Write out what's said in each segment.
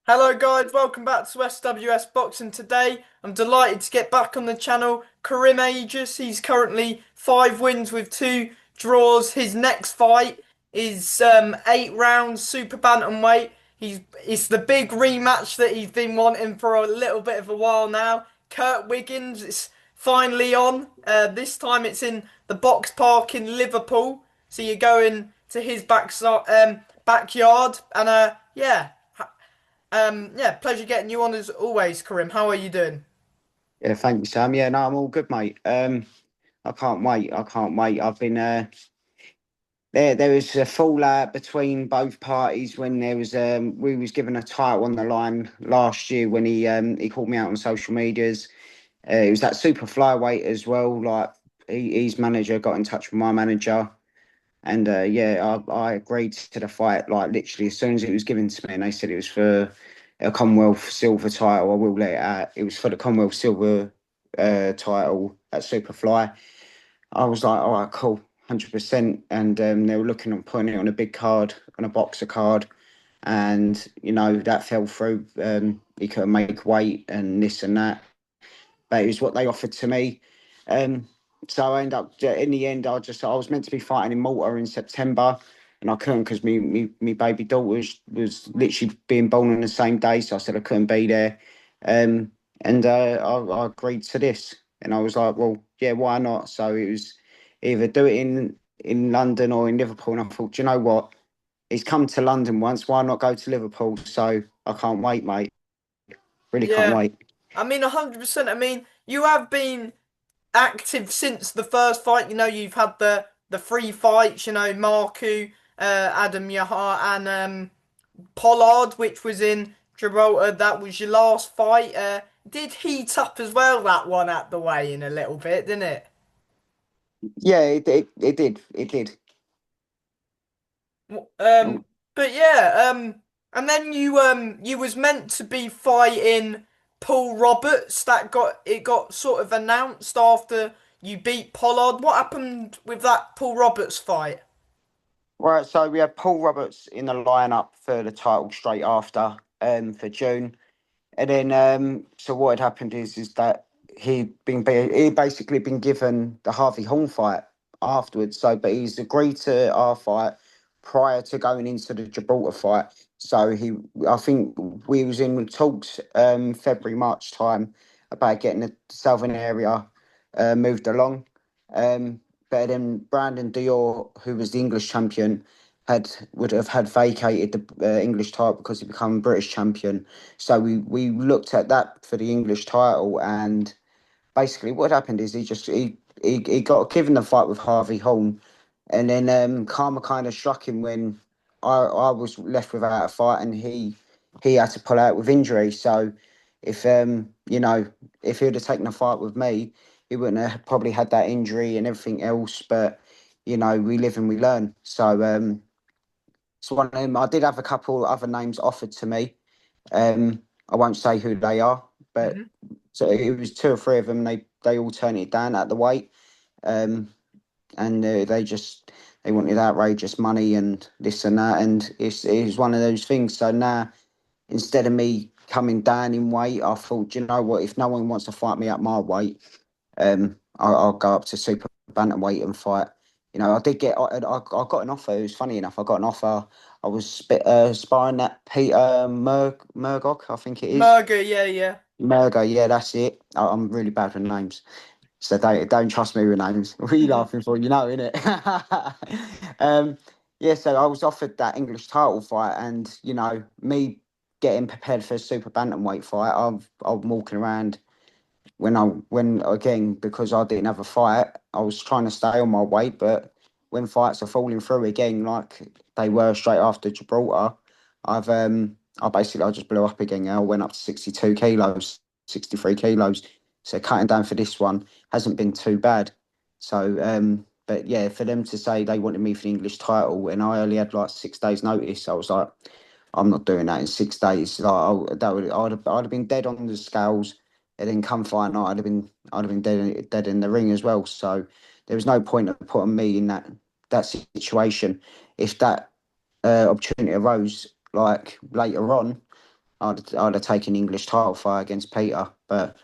Hello guys, welcome back to SWS Boxing. Today I'm delighted to get back on the channel. Kerim Agius, he's currently 5 wins with 2 draws. His next fight is 8 rounds super bantamweight. It's the big rematch that he's been wanting for a little bit of a while now. Wiggins, it's finally on. This time it's in the Boxpark in Liverpool. So you're going to his backyard and yeah. Yeah, pleasure getting you on as always, Kerim. How are you doing? Yeah, thank you, Sam. Yeah, no, I'm all good, mate. I can't wait. I can't wait. I've been there. There was a fallout between both parties when we was given a title on the line last year when he called me out on social medias. It was that super flyweight as well. Like his manager got in touch with my manager, and yeah, I agreed to the fight. Like literally as soon as it was given to me, and they said it was for a Commonwealth silver title. I will let it out. It was for the Commonwealth silver title at Superfly. I was like, all right, cool, 100%. And they were looking at putting it on a big card, on a boxer card. And, that fell through. He couldn't make weight and this and that. But it was what they offered to me. Um, so I ended up, in the end, I was meant to be fighting in Malta in September. And I couldn't because me baby daughter was literally being born on the same day. So I said I couldn't be there. And I agreed to this. And I was like, well, yeah, why not? So it was either do it in London or in Liverpool. And I thought, do you know what? He's come to London once. Why not go to Liverpool? So I can't wait, mate. Really can't Yeah, wait. I mean, 100%. I mean, you have been active since the first fight. You've had the 3 fights. Marku, Adam Yahar, and Pollard, which was in Gibraltar. That was your last fight. Did heat up as well that one at the weigh-in a little bit, didn't it? Yeah, it did. It did. Um, but yeah, and then you was meant to be fighting Paul Roberts. That got sort of announced after you beat Pollard. What happened with that Paul Roberts fight? Right, so we had Paul Roberts in the lineup for the title straight after, for June. And then, so what had happened is that he basically been given the Harvey Horn fight afterwards. So, but he's agreed to our fight prior to going into the Gibraltar fight. So I think we was in talks February March time about getting the southern area moved along. But then Brandon Dior, who was the English champion, would have had vacated the English title because he became British champion. So we looked at that for the English title, and basically what happened is he got given the fight with Harvey Horn, and then karma kind of struck him when I was left without a fight, and he had to pull out with injury. So if if he'd have taken a fight with me, he wouldn't have probably had that injury and everything else. But we live and we learn. So one of them, I did have a couple other names offered to me. I won't say who they are, but Hmm. so it was two or three of them. They all turned it down at the weight, um, and they wanted outrageous money and this and that, and it's one of those things. So now instead of me coming down in weight, I thought, "Do you know what? If no one wants to fight me at my weight, I'll go up to super bantamweight and fight. I did get, I got an offer. It was funny enough. I got an offer. I was sparring that Peter Murdoch, I think it is. Murga, yeah, yeah. Murgo, yeah, that's it. I'm really bad with names, so don't trust me with names. What are you laughing for? You know, innit? um, yeah, so I was offered that English title fight, and me getting prepared for a super bantamweight fight. I'm walking around when again because I didn't have a fight, I was trying to stay on my weight, but when fights are falling through again, like they were straight after Gibraltar, I just blew up again. I went up to 62 kilos, 63 kilos. So cutting down for this one hasn't been too bad. So but yeah, for them to say they wanted me for the English title and I only had like 6 days notice, I was like, I'm not doing that in 6 days. Like I'd have been dead on the scales, and then come fight night, I'd have been dead in the ring as well. So there was no point of putting me in that situation. If that opportunity arose like later on, I'd have taken English title fight against Peter. But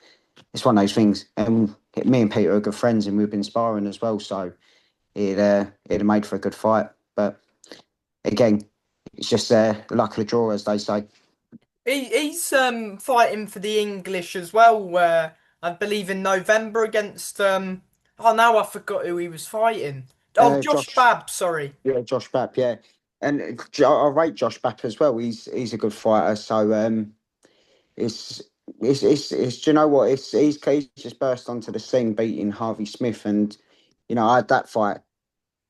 it's one of those things. And me and Peter are good friends, and we've been sparring as well. So it'd have made for a good fight. But again, it's just luck of the draw, as they say. He's fighting for the English as well, where I believe in November against oh now I forgot who he was fighting. Oh, Josh Josh, Babb, sorry. yeah, Josh Bapp, yeah, and I rate Josh Bapp as well. He's a good fighter. So it's do you know what? He's just burst onto the scene, beating Harvey Smith, and I had that fight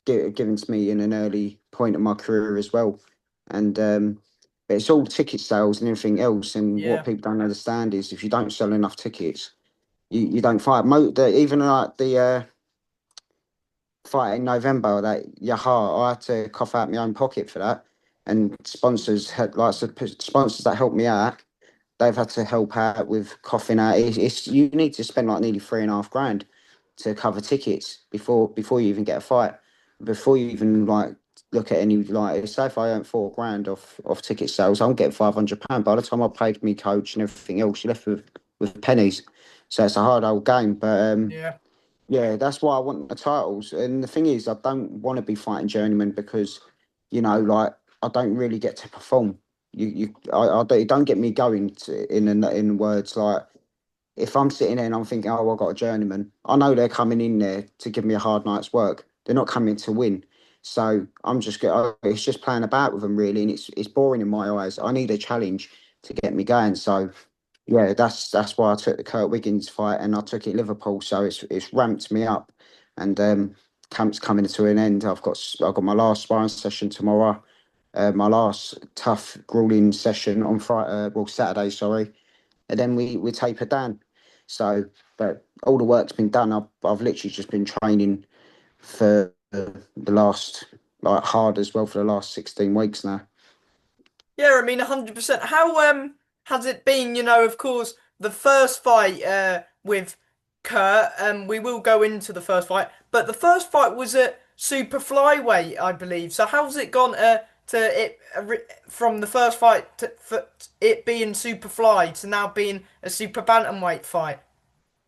given to me in an early point of my career as well, and but it's all ticket sales and everything else. And what Yeah, people don't understand is if you don't sell enough tickets, you don't fight. Even like the fight in November, that Yahar, I had to cough out my own pocket for that, and sponsors had sponsors that helped me out. They've had to help out with coughing out. It's you need to spend like nearly 3.5 grand to cover tickets before you even get a fight, before you even like look at any like. Say if I earn 4 grand off ticket sales, I'm getting £500. By the time I paid me coach and everything else, you left with pennies. So it's a hard old game, but yeah. yeah, that's why I want the titles. And the thing is, I don't want to be fighting journeyman because, like I don't really get to perform. It don't get me going in words like if I'm sitting there and I'm thinking, oh, I've got a journeyman. I know they're coming in there to give me a hard night's work. They're not coming to win. So I'm just it's just playing about with them really, and it's boring in my eyes. I need a challenge to get me going. So yeah, that's why I took the Kurt Wiggins fight and I took it Liverpool. So it's ramped me up, and camp's coming to an end. I've got my last sparring session tomorrow. My last tough grueling session on Friday, Saturday, sorry, and then we taper down. So, but all the work's been done. I've literally just been training for the last like hard as well for the last 16 weeks now. Yeah, I mean 100%. How has it been, of course, the first fight with Kurt, we will go into the first fight, but the first fight was at super flyweight, I believe. So how's it gone to it from the first fight to for it being super fly to now being a super bantamweight fight?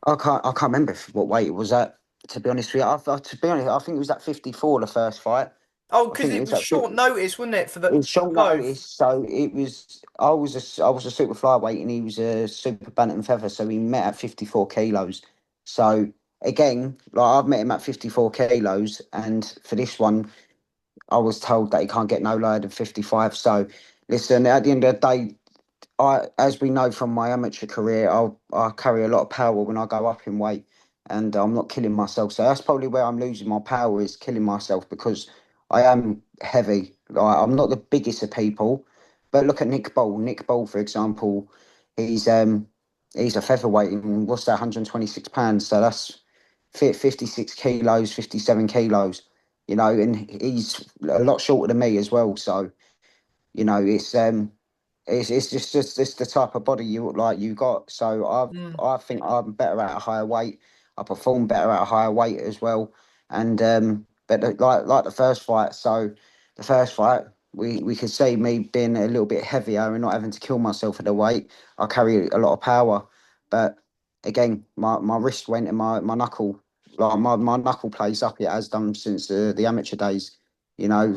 I can't remember what weight it was at. To be honest with you, to be honest, I think it was at 54 the first fight. Oh, I because think it it was was at short notice, wasn't it, it was for short both? notice, so it was. I was a super flyweight and he was a super bantam feather, so we met at 54 kilos. So again, like I've met him at 54 kilos, and for this one, I was told that he can't get no lower than 55. So listen, at the end of the day, as we know from my amateur career, I carry a lot of power when I go up in weight, and I'm not killing myself. So that's probably where I'm losing my power is killing myself because I am heavy. Like, I'm not the biggest of people, but look at Nick Ball. Nick Ball, for example, he's um he's a featherweight and what's that, 126 pounds. So that's 56 kilos, 57 kilos. And he's a lot shorter than me as well. So it's the type of body you got. So Mm. I think I'm better at a higher weight. I perform better at a higher weight as well. And like the first fight. So the first fight we could see me being a little bit heavier and not having to kill myself at the weight. I carry a lot of power, but again my wrist went and my knuckle my knuckle plays up. It has done since the amateur days.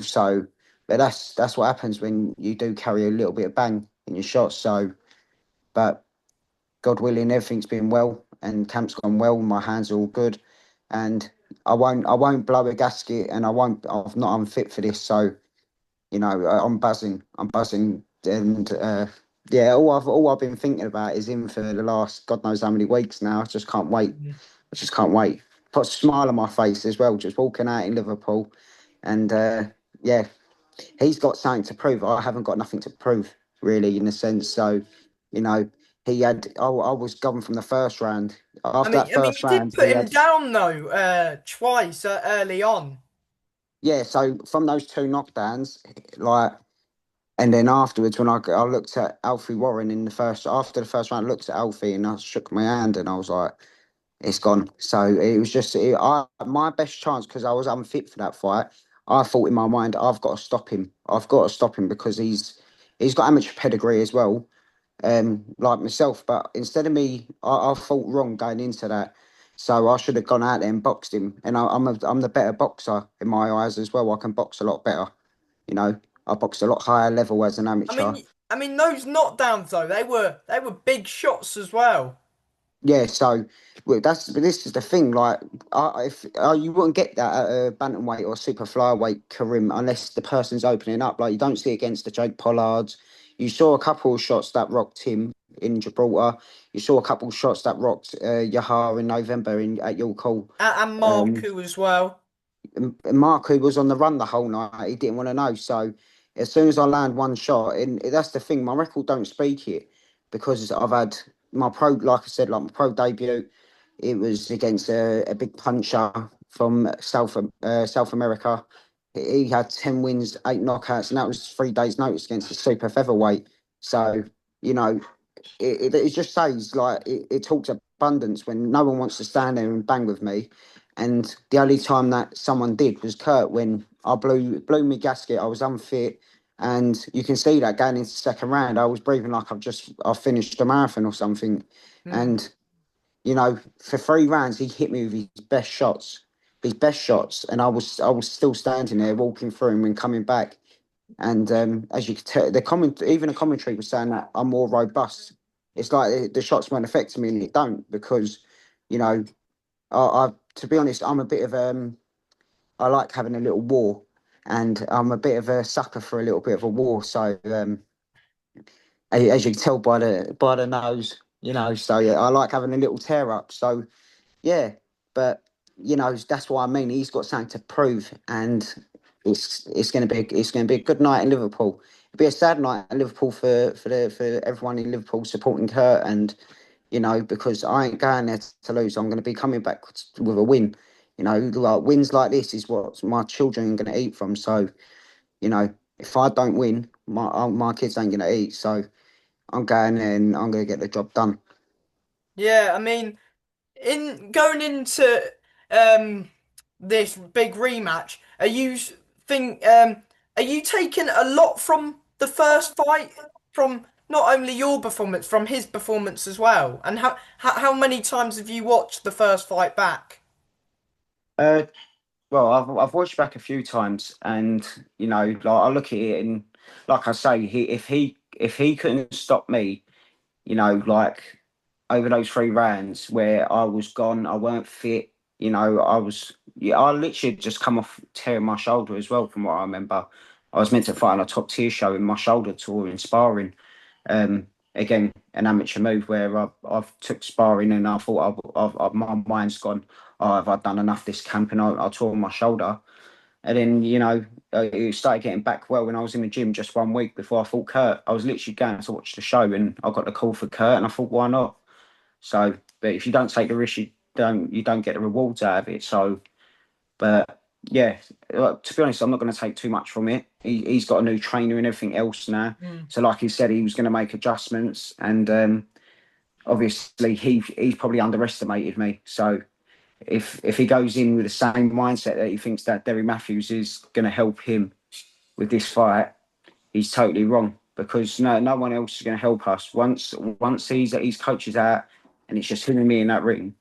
So. But that's what happens when you do carry a little bit of bang in your shots. So, but God willing, everything's been well and camp's gone well. My hands are all good, and I won't blow a gasket, and I'm not unfit for this. So I'm buzzing. I'm buzzing, and yeah, all I've been thinking about is him for the last God knows how many weeks now. I just can't wait. Mm. I just can't wait. Put a smile on my face as well, just walking out in Liverpool, and yeah, he's got something to prove. I haven't got nothing to prove, really, in a sense. So, you know, I was gone from the first round. I After mean, that I mean, first you did round, put him down though, twice early on. yeah. So from those two knockdowns, like, and then afterwards, when I looked at Alfie Warren after the first round, I looked at Alfie and I shook my hand and I was like, it's gone. So it was just my best chance because I was unfit for that fight. I thought in my mind, I've got to stop him. I've got to stop him because he's got amateur pedigree as well. like myself. But instead of me, I thought wrong going into that. So I should have gone out there and boxed him. And I'm the better boxer in my eyes as well. I can box a lot better. You know, I boxed a lot higher level as an I amateur. mean, I mean those knockdowns though, they were big shots as well. Yeah, so well, but this is the thing. Like, if you wouldn't get that at a bantamweight or super flyweight Karim unless the person's opening up. Like, you don't see it against the Jake Pollards. You saw a couple of shots that rocked him in Gibraltar. You saw a couple of shots that rocked Yahar in November in at York Hall. And Um, Marku as well. Mark, who was on the run the whole night, he didn't want to know. So as soon as I land one shot, and that's the thing, my record don't speak it because I've had my pro, like I said, like my pro debut. It was against a big puncher from South America. He had 10 wins, 8 knockouts, and that was 3 days' notice against the super featherweight. So you know, it just says like it talks abundance when no one wants to stand there and bang with me. And the only time that someone did was Kurt when I blew me gasket. I was unfit, and you can see that going into the second round, I was breathing like I finished a marathon or something. Hmm. And for 3 rounds, he hit me with his best shots, and I was still standing there walking through him and coming back. And as you could tell, even the commentary was saying that I'm more robust. It's like the shots weren't affecting me, and it don't because, you know, I to be honest, I'm a bit of I like having a little war, and I'm a bit of a sucker for a little bit of a war. So as you can tell by the nose, so yeah, I like having a little tear up. So yeah, but that's what I mean. He's got something to prove, and it's gonna be a good night in Liverpool. It'll be a sad night in Liverpool for everyone in Liverpool supporting Kurt, and because I ain't going there to lose. I'm going to be coming back with a win. Like wins like this is what my children are going to eat from. So if I don't win, my kids ain't going to eat. So I'm going there and I'm going to get the job done. Yeah, I mean, in going into um this big rematch, think are you taking a lot from the first fight, from not only your performance, from his performance as well? And how many times have you watched the first fight back? Uh, well, I've watched back a few times, and like I look at it, and like I say, if he couldn't stop me, like over those 3 rounds where I was gone, I weren't fit. I literally just come off tearing my shoulder as well. From what I remember, I was meant to fight on a top tier show, and my shoulder tore in sparring. Again, an amateur move where I've took sparring, and I thought my mind's gone. Oh, have I done enough this camp? And I tore my shoulder. And then, it started getting back well when I was in the gym just 1 week before I fought Kurt. I was literally going to watch the show, and I got the call for Kurt, and I thought, why not? So, but if you don't take the risk, you don't get the rewards out of it. So, but yeah, to be honest, I'm not going to take too much from it. He's got a new trainer and everything else now. Hmm. So, like he said, he was going to make adjustments, and obviously he's probably underestimated me. So, if he goes in with the same mindset that he thinks that Derry Matthews is going to help him with this fight, he's totally wrong because no one else is going to help us. Once his coaches out and it's just him and me in that ring,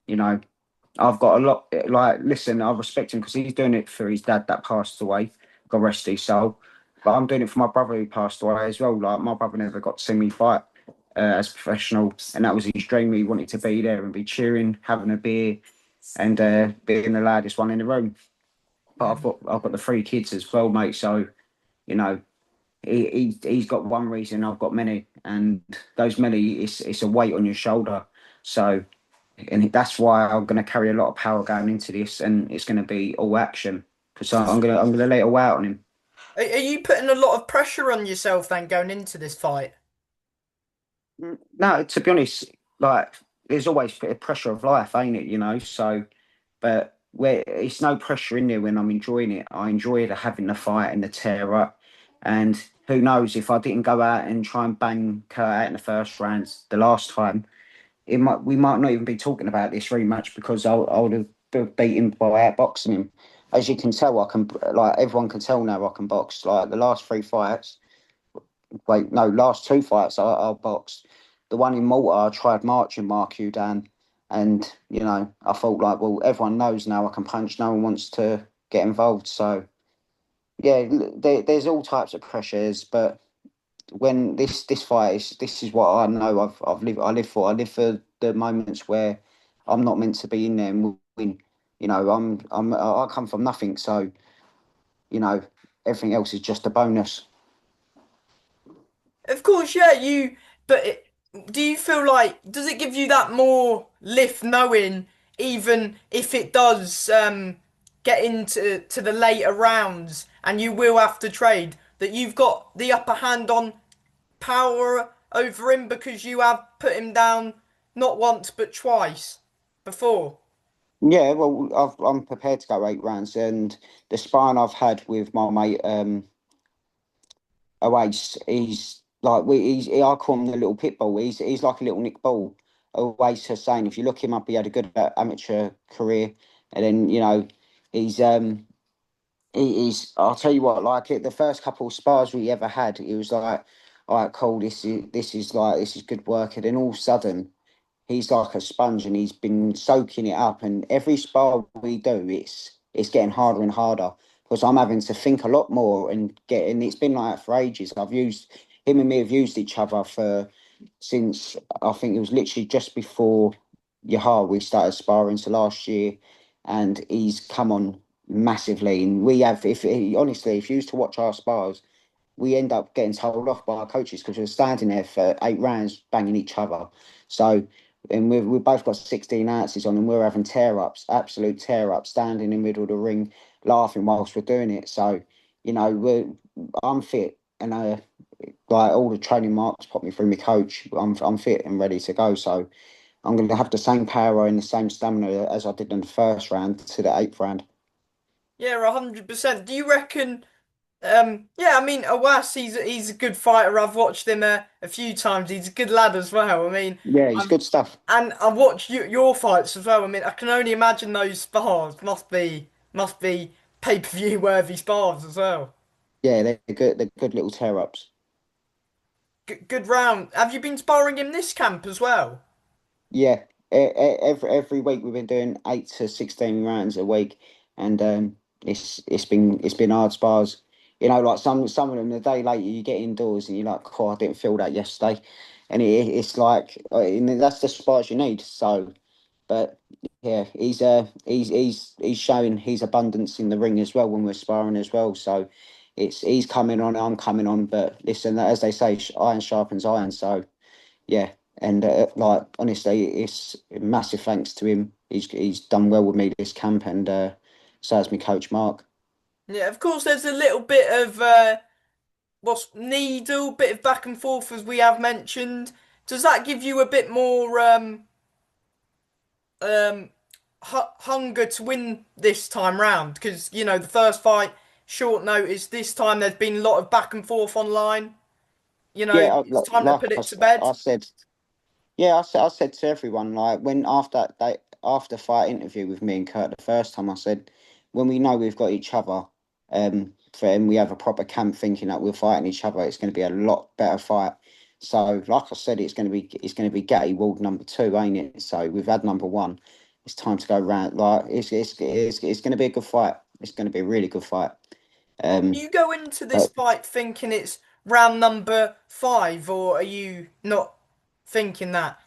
you know, I've got a lot. Like, listen, I respect him because he's doing it for his dad that passed away. God rest his soul. But I'm doing it for my brother who passed away as well. Like, my brother never got to see me fight as a professional, and that was his dream. He wanted to be there and be cheering, having a beer, and being the loudest one in the room. But Hmm. I've got the 3 kids as well, mate. So you know, he's got one reason, I've got many, and those many, it's a weight on your shoulder. So, and that's why I'm going to carry a lot of power going into this, and it's going to be all action because I'm gonna lay it all out on him. Are you putting a lot of pressure on yourself then going into this fight? No, to be honest, like there's always a pressure of life, ain't it? So, but where it's no pressure in there when I'm enjoying it. I enjoy having the fight and the tear up. And who knows if I didn't go out and try and bang Kurt out in the first rounds the last time, we might not even be talking about this rematch because I would have beat him by outboxing him. As you can tell, I can, like everyone can tell now, I can box. Like the last 3 fights, wait, no, last two fights I boxed. The one in Malta, I tried marching Mark you down, and I thought like, well, everyone knows now I can punch. No one wants to get involved. So yeah, there's all types of pressures, but when this fight is this is what I know I live for. I live for the moments where I'm not meant to be in there and win. I come from nothing, so you know everything else is just a bonus. Of course, yeah, but do you feel like, does it give you that more lift knowing, even if it does get into the later rounds and you will have to trade, that you've got the upper hand on power over him because you have put him down not once but twice before? Yeah, well, I'm prepared to go 8 rounds, and the sparring I've had with my mate Oace, he's like I call him the little pit bull. He's like a little Nick Ball. Oace has saying if you look him up, he had a good amateur career, and then he's he's. I'll tell you what, like it, the first couple of spars we ever had, it was like, all right, cool. This is good work, and then all of a sudden he's like a sponge and he's been soaking it up. And every spar we do, it's getting harder and harder because I'm having to think a lot more and get. And it's been like that for ages. I've used him and me have used each other for since I think it was literally just before Yahar we started sparring. So last year, and he's come on massively. And we have, if honestly, if you used to watch our spars, we end up getting told off by our coaches because we're standing there for 8 rounds banging each other. So, and we've both got 16 ounces on, and we're having tear ups, absolute tear ups, standing in the middle of the ring, laughing whilst we're doing it. So, I'm fit, and like all the training marks put me through my coach. I'm fit and ready to go. So, I'm going to have the same power and the same stamina as I did in the first round to the eighth round. Yeah, 100%. Do you reckon? Yeah, I mean, Awas, he's a good fighter. I've watched him a few times. He's a good lad as well. I mean, Yeah, he's I'm, good stuff. and I watch your fights as well. I mean, I can only imagine those spars must be pay-per-view worthy spars as well. Yeah, they're good. They're good little tear ups. Good round. Have you been sparring him this camp as well? Yeah, every week we've been doing 8 to 16 rounds a week, and it's been hard spars. Like some of them, the day later you get indoors and you're like, oh, I didn't feel that yesterday, and it's like and that's the spars you need. So, but yeah, he's showing his abundance in the ring as well when we're sparring as well. So, he's coming on, I'm coming on, but listen, as they say, iron sharpens iron. So yeah, and like honestly, it's massive thanks to him. He's done well with me this camp, and so has my coach Mark. Yeah, of course. There's a little bit of what's needle, bit of back and forth as we have mentioned. Does that give you a bit more um hunger to win this time round? Because the first fight, short notice. This time there's been a lot of back and forth online. Yeah, It's time to put it to bed. I said, yeah, I said to everyone like when after fight interview with me and Kurt the first time, I said when we know we've got each other, and we have a proper camp thinking that we're fighting each other, it's going to be a lot better fight. So, like I said, it's going to be Gatti Ward number two, ain't it? So we've had number one. It's time to go round. Like it's going to be a good fight. It's going to be a really good fight. Do Um, you go into this but fight thinking it's round number 5, or are you not thinking that?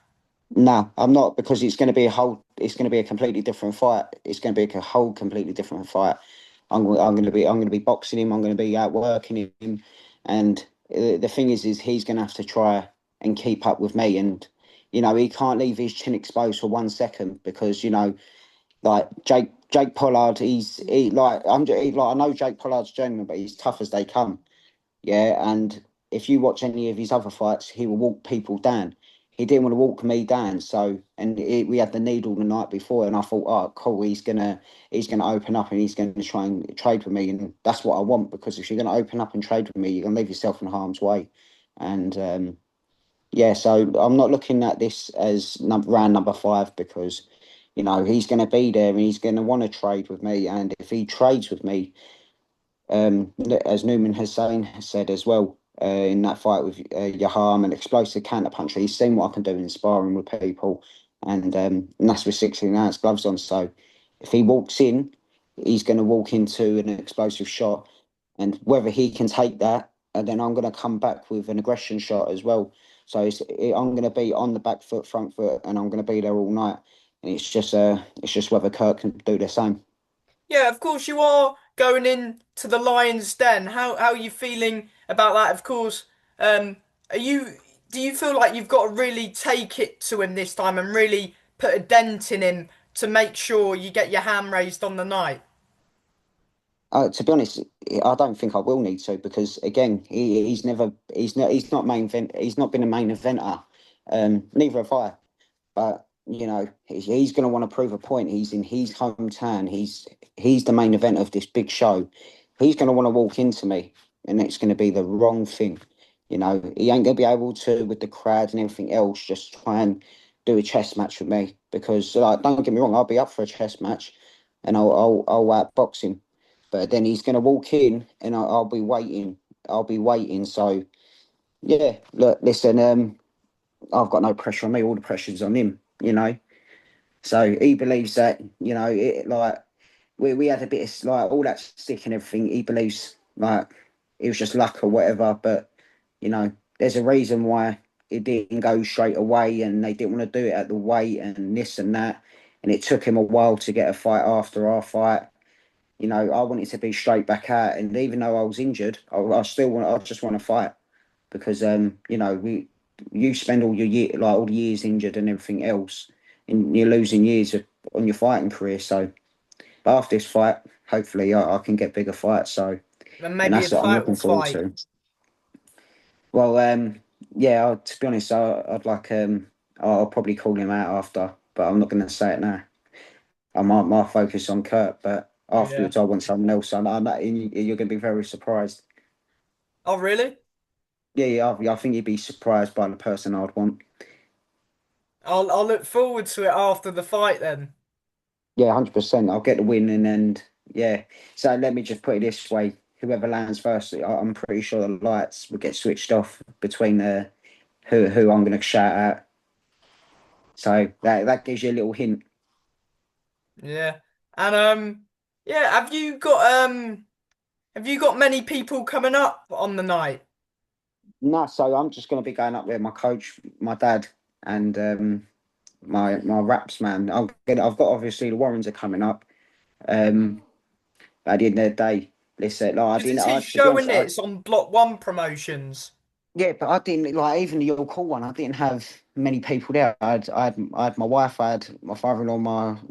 No, I'm not because it's going to be a whole. It's going to be a completely different fight. It's going to be a whole completely different fight. I'm going to be boxing him. I'm going to be outworking him, and the thing is he's going to have to try and keep up with me. And he can't leave his chin exposed for 1 second because like Jake Pollard, I know Jake Pollard's genuine, but he's tough as they come. Yeah, and if you watch any of his other fights, he will walk people down. He didn't want to walk me down, so we had the needle the night before, and I thought, oh, cool, he's gonna open up and he's gonna try and trade with me, and that's what I want because if you're gonna open up and trade with me, you're gonna leave yourself in harm's way, and yeah, so I'm not looking at this as round number 5 because he's gonna be there and he's gonna want to trade with me, and if he trades with me as Newman has said as well. in that fight with Yaham, an explosive counter puncher. He's seen what I can do in sparring with people, and that's with 16-ounce gloves on. So if he walks in, he's going to walk into an explosive shot, and whether he can take that, and then I'm going to come back with an aggression shot as well. So I'm going to be on the back foot, front foot, and I'm going to be there all night. And it's just whether Kirk can do the same. Yeah, of course you are going in to the Lions' Den. How are you feeling about that? Of course, are you do you feel like you've got to really take it to him this time and really put a dent in him to make sure you get your hand raised on the night? To be honest, I don't think I will need to because again, he's not he's not been a main eventer. Neither have I. But he's going to want to prove a point. He's in his hometown. He's the main event of this big show. He's going to want to walk into me, and it's going to be the wrong thing. He ain't going to be able to with the crowd and everything else. Just try and do a chess match with me because, like, don't get me wrong, I'll be up for a chess match, and I'll outbox him. But then he's going to walk in, and I'll be waiting. I'll be waiting. So yeah, look, listen. I've got no pressure on me. All the pressure's on him. So he believes that, like we had a bit of like all that stick and everything. He believes like it was just luck or whatever. But there's a reason why it didn't go straight away, and they didn't want to do it at the weight and this and that. And it took him a while to get a fight after our fight. I wanted to be straight back out, and even though I was injured, I still want. I just want to fight because you spend all your year like all the years injured and everything else, and you're losing years on your fighting career. So, but after this fight, hopefully I can get bigger fights. So, And and maybe a that's what I'm title looking forward fight. to. Well, yeah, to be honest, I'd like I'll probably call him out after, but I'm not going to say it now. I might focus on Kurt, but Yeah. afterwards I want someone else. I know you're going to be very surprised. Oh, really? Yeah, I think you'd be surprised by the person I'd want. I'll look forward to it after the fight then. Yeah, 100%. I'll get the win, and then yeah. So let me just put it this way: whoever lands first, I'm pretty sure the lights will get switched off between who I'm going to shout at. So that gives you a little hint. Yeah. And yeah, have you got many people coming up on the night? No, so I'm just going to be going up there. My coach, my dad, and my raps man. I've got obviously the Warrens are coming up. Um, at the end of the day, listen, like I Because didn't. it's his To be show, honest, isn't it? It's on Block One Promotions. yeah, but I didn't like even the Your Call one. I didn't have many people there. I had my wife, I had my father-in-law,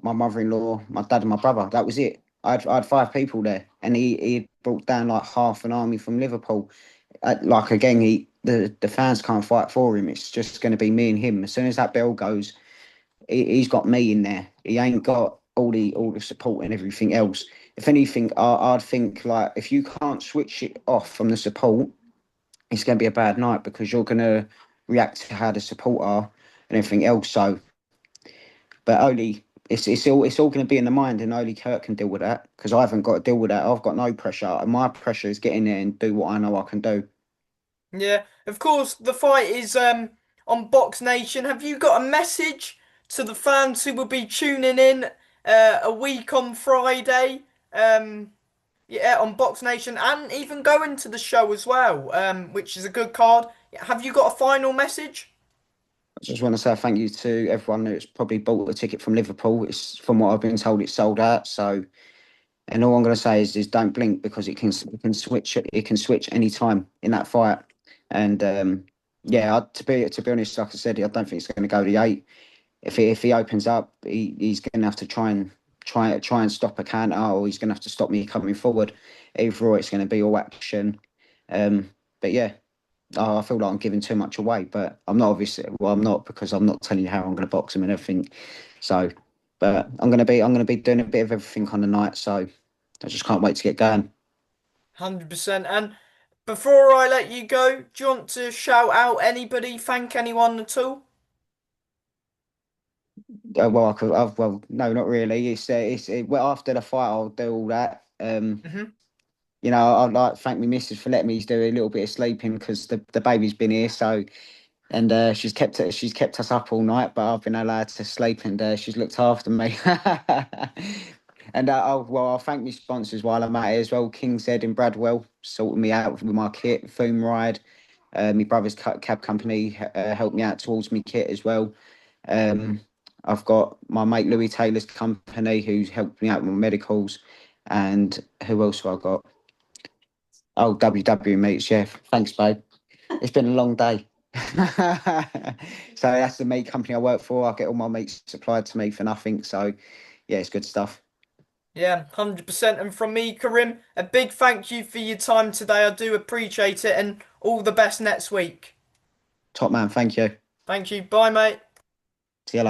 my mother-in-law, my dad, and my brother. That was it. I had five people there, and he brought down like half an army from Liverpool. Like again, the fans can't fight for him. It's just going to be me and him. As soon as that bell goes, he's got me in there. He ain't got all the support and everything else. If anything, I'd think like if you can't switch it off from the support, it's going to be a bad night because you're going to react to how the support are and everything else. So, but only it's all going to be in the mind, and only Kurt can deal with that because I haven't got to deal with that. I've got no pressure, and my pressure is getting there and do what I know I can do. Yeah. Of course, the fight is on Box Nation. Have you got a message to the fans who will be tuning in a week on Friday? Yeah, on Box Nation and even going to the show as well, which is a good card. Have you got a final message? I just want to say thank you to everyone that's probably bought a ticket from Liverpool. It's from what I've been told, it's sold out. So, and all I'm going to say is don't blink because it can switch any time in that fight. And yeah, to be honest, like I said, I don't think it's going to go to 8. If he opens up, he's going to have to try and stop a counter, or he's going to have to stop me coming forward. Either or, it's going to be all action. But yeah, I feel like I'm giving too much away, but I'm not obviously. Well, I'm not because I'm not telling you how I'm going to box him and everything. So, but I'm going to be doing a bit of everything on the night. So I just can't wait to get going. 100%. And before I let you go, do you want to shout out anybody, thank anyone at all? Well, well, no, not really. Well, after the fight, I'll do all that. Hmm. you know, I'd like to thank my missus for letting me do a little bit of sleeping because the baby's been here, so and she's kept us up all night, but I've been allowed to sleep, and she's looked after me. And I'll thank my sponsors while I'm at it as well. King's Head in Bradwell sorting me out with my kit, Foom Ride. My brother's cab company helped me out towards my kit as well. Um, I've got my mate Louis Taylor's company who's helped me out with my medicals, and who else have I got? Oh, WW Meats, yeah. Thanks, babe. It's been a long day. So that's the meat company I work for. I get all my meats supplied to me for nothing. So yeah, it's good stuff. Yeah, 100%. And from me, Karim, a big thank you for your time today. I do appreciate it, and all the best next week. Top man, thank you. Thank you. Bye, mate.